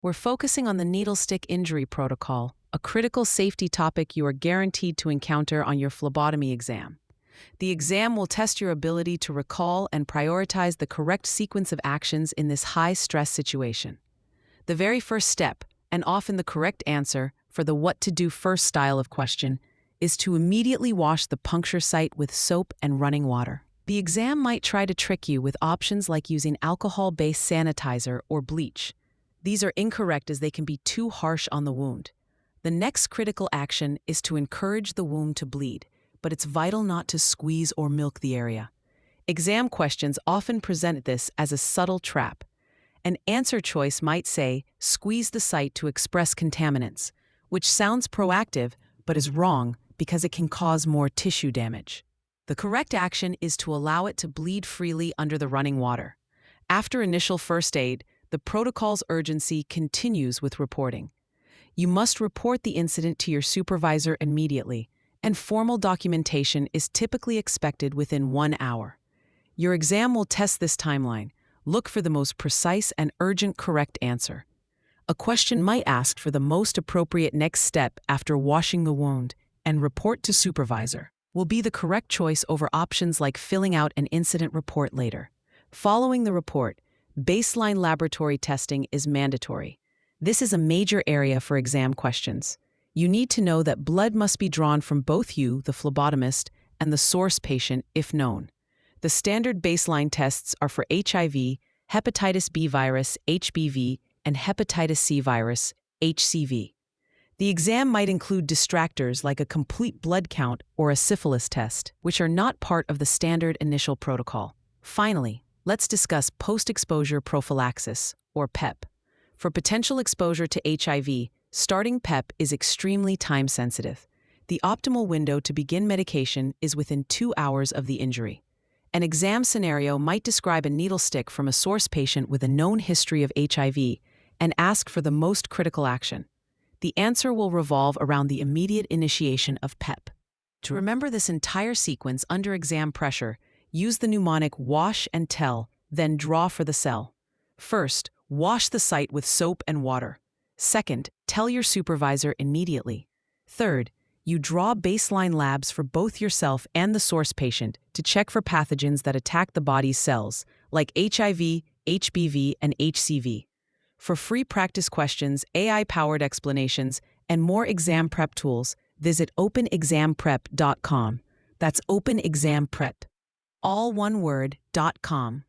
We're focusing on the needlestick injury protocol, a critical safety topic you are guaranteed to encounter on your phlebotomy exam. The exam will test your ability to recall and prioritize the correct sequence of actions in this high-stress situation. The very first step, and often the correct answer for the what to do first style of question, is to immediately wash the puncture site with soap and running water. The exam might try to trick you with options like using alcohol-based sanitizer or bleach. These are incorrect as they can be too harsh on the wound. The next critical action is to encourage the wound to bleed, but it's vital not to squeeze or milk the area. Exam questions often present this as a subtle trap. An answer choice might say, squeeze the site to express contaminants, which sounds proactive but is wrong because it can cause more tissue damage. The correct action is to allow it to bleed freely under the running water. After initial first aid, the protocol's urgency continues with reporting. You must report the incident to your supervisor immediately, and formal documentation is typically expected within 1 hour. Your exam will test this timeline. Look for the most precise and urgent correct answer. A question might ask for the most appropriate next step after washing the wound, and report to supervisor will be the correct choice over options like filling out an incident report later. Following the report, baseline laboratory testing is mandatory. This is a major area for exam questions. You need to know that blood must be drawn from both you, the phlebotomist, and the source patient if known. The standard baseline tests are for HIV, hepatitis B virus, HBV, and hepatitis C virus, HCV. The exam might include distractors like a complete blood count or a syphilis test, which are not part of the standard initial protocol. Finally, let's discuss post-exposure prophylaxis, or PEP. For potential exposure to HIV, starting PEP is extremely time-sensitive. The optimal window to begin medication is within 2 hours of the injury. An exam scenario might describe a needle stick from a source patient with a known history of HIV and ask for the most critical action. The answer will revolve around the immediate initiation of PEP. To remember this entire sequence under exam pressure, use the mnemonic wash and tell, then draw for the cell. First, wash the site with soap and water. Second, tell your supervisor immediately. Third, you draw baseline labs for both yourself and the source patient to check for pathogens that attack the body's cells, like HIV, HBV, and HCV. For free practice questions, AI-powered explanations, and more exam prep tools, visit openexamprep.com. That's openexamprep. All one word, .com.